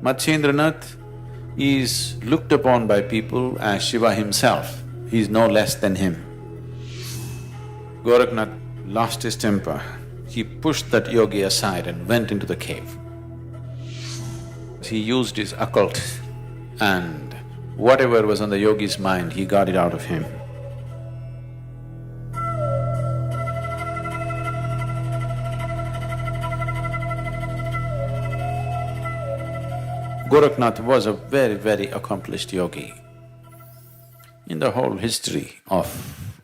Matsyendranath is looked upon by people as Shiva himself, he is no less than him. Gorakhnath lost his temper. He pushed that yogi aside and went into the cave. He used his occult and whatever was on the yogi's mind, he got it out of him. Gorakhnath was a very, very accomplished yogi. In the whole history of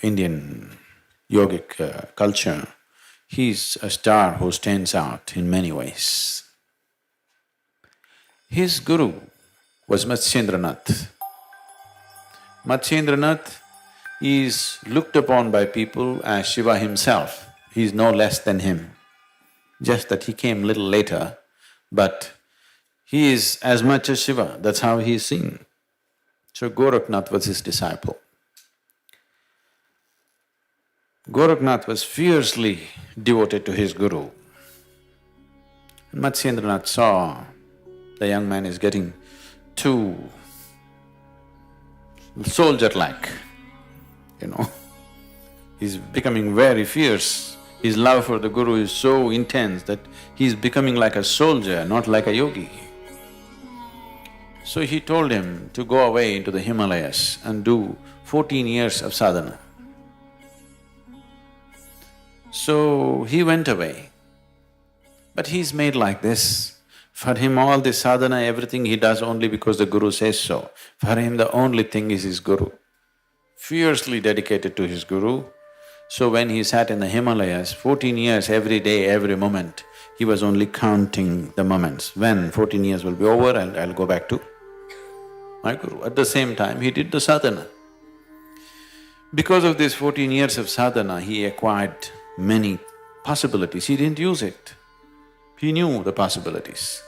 Indian yogic culture, he's a star who stands out in many ways. His guru was Matsyendranath. Matsyendranath is looked upon by people as Shiva himself, he is no less than him. Just that he came little later, but he is as much as Shiva, that's how he is seen. So Gorakhnath was his disciple. Gorakhnath was fiercely devoted to his guru. Matsyendranath saw the young man is getting too soldier-like, He's becoming very fierce. His love for the guru is so intense that he's becoming like a soldier, not like a yogi. So he told him to go away into the Himalayas and do 14 years of sadhana. So he went away, but he's made like this. For him all this sadhana, everything he does only because the guru says so. For him the only thing is his guru. Fiercely dedicated to his guru. So when he sat in the Himalayas, 14 years, every day, every moment, he was only counting the moments. When 14 years will be over, I'll go back to my guru. At the same time, he did the sadhana. Because of this 14 years of sadhana, he acquired many possibilities. He didn't use it. He knew the possibilities.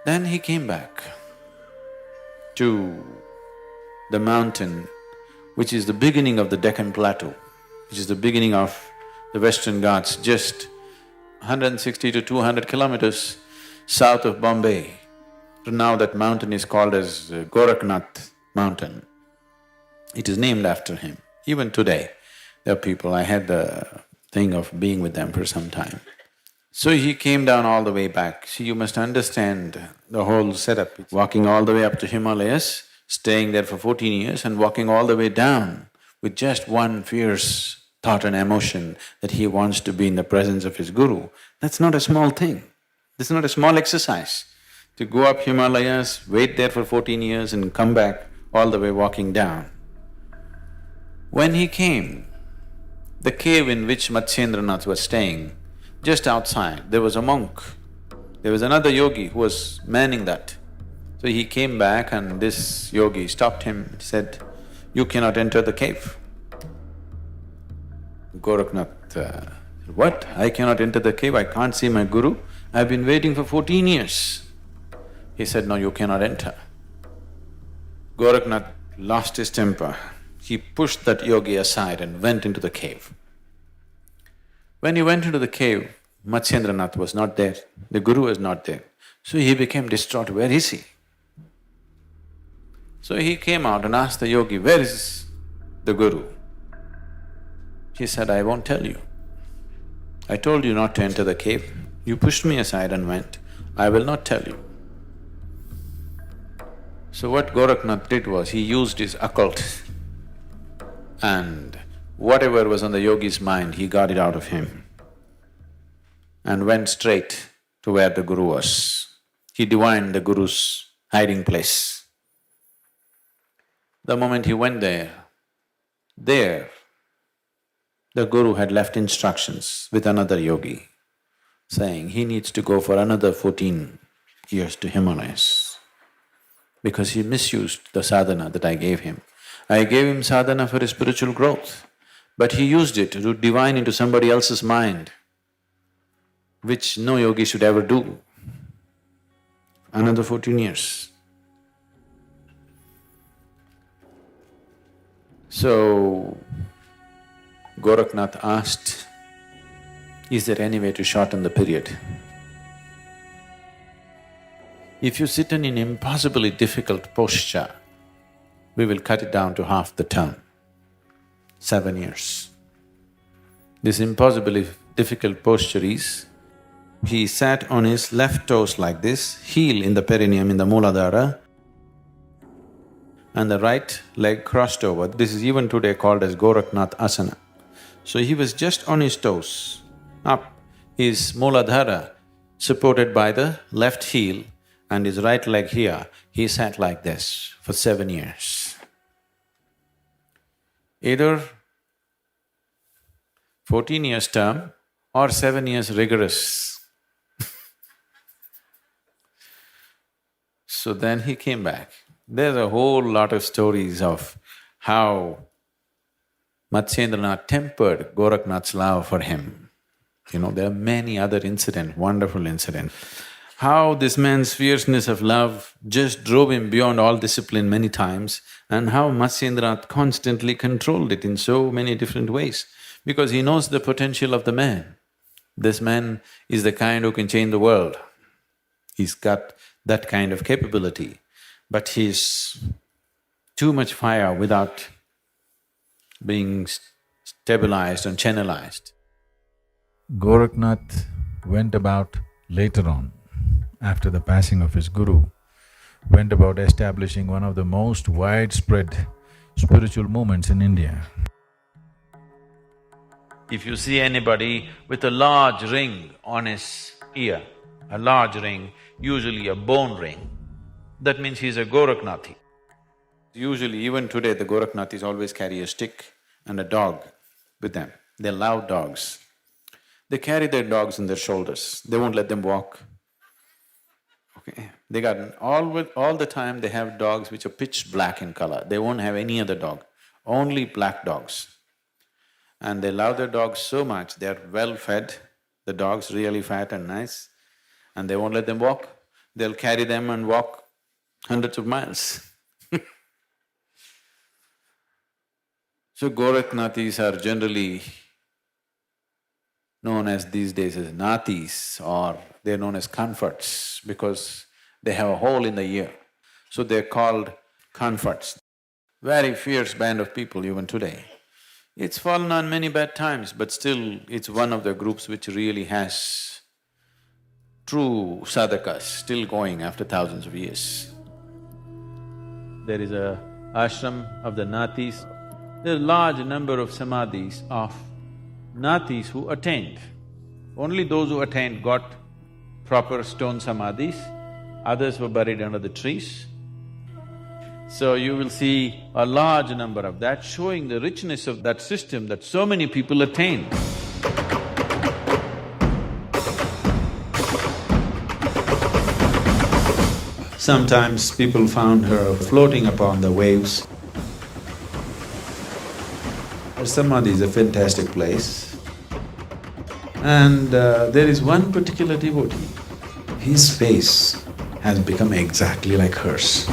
Then he came back to the mountain which is the beginning of the Deccan Plateau, which is the beginning of the Western Ghats, just 160 to 200 kilometers south of Bombay. Now that mountain is called as Gorakhnath mountain. It is named after him. Even today, there are people, I had the thing of being with them for some time. So he came down all the way back. See, you must understand the whole setup. Walking all the way up to Himalayas, staying there for 14 years and walking all the way down with just one fierce thought and emotion that he wants to be in the presence of his guru. That's not a small thing. This is not a small exercise. To go up Himalayas, wait there for 14 years and come back all the way walking down. When he came, the cave in which Matsyendranath was staying, just outside, there was a monk. There was another yogi who was manning that. So he came back and this yogi stopped him and said, "You cannot enter the cave." Gorakhnath said, "What? I cannot enter the cave? I can't see my guru? I've been waiting for 14 years. He said, "No, you cannot enter." Gorakhnath lost his temper. He pushed that yogi aside and went into the cave. When he went into the cave, Matsyendranath was not there, the guru was not there. So he became distraught, where is he? So he came out and asked the yogi, "Where is the guru?" He said, "I won't tell you. I told you not to enter the cave. You pushed me aside and went. I will not tell you." So what Gorakhnath did was, he used his occult and whatever was on the yogi's mind, he got it out of him and went straight to where the guru was. He divined the guru's hiding place. The moment he went there, the guru had left instructions with another yogi, saying he needs to go for another 14 years to Himalayas because he misused the sadhana that I gave him. I gave him sadhana for his spiritual growth, but he used it to divine into somebody else's mind, which no yogi should ever do. Another 14 years. So, Gorakhnath asked, "Is there any way to shorten the period?" If you sit in an impossibly difficult posture, we will cut it down to half the term, 7 years. This impossibly difficult posture is, he sat on his left toes like this, heel in the perineum in the Mooladhara, and the right leg crossed over. This is even today called as Gorakhnath asana. So he was just on his toes, up, his Mooladhara supported by the left heel and his right leg here, he sat like this for 7 years. Either 14 years term or 7 years rigorous. So then he came back. There's a whole lot of stories of how Matsyendranath tempered Gorakhnath's love for him. You know, there are many other incidents, wonderful incidents. How this man's fierceness of love just drove him beyond all discipline many times, and how Matsyendranath constantly controlled it in so many different ways, because he knows the potential of the man. This man is the kind who can change the world. He's got that kind of capability, but he's too much fire without being stabilized and channelized. Gorakhnath went about later on, after the passing of his guru, went about establishing one of the most widespread spiritual movements in India. If you see anybody with a large ring on his ear, a large ring, usually a bone ring, that means he's a Gorakhnathi. Usually, even today, the Gorakhnathis always carry a stick and a dog with them. They love dogs. They carry their dogs on their shoulders, they won't let them walk. Okay, they got… all the time they have dogs which are pitch black in color, they won't have any other dog, only black dogs. And they love their dogs so much, they're well fed, the dog's really fat and nice, and they won't let them walk. They'll carry them and walk hundreds of miles. So Gorakhnathis are generally known as these days as Nathis, or they're known as comforts because they have a hole in the ear. So they're called comforts. Very fierce band of people even today. It's fallen on many bad times, but still it's one of the groups which really has true sadhakas still going after thousands of years. There is a ashram of the Nathis. There are a large number of samadhis of Nathis who attained. Only those who attained got proper stone samadhis, others were buried under the trees. So you will see a large number of that, showing the richness of that system that so many people attained. Sometimes people found her floating upon the waves. Her samadhi is a fantastic place. And there is one particular devotee, his face has become exactly like hers.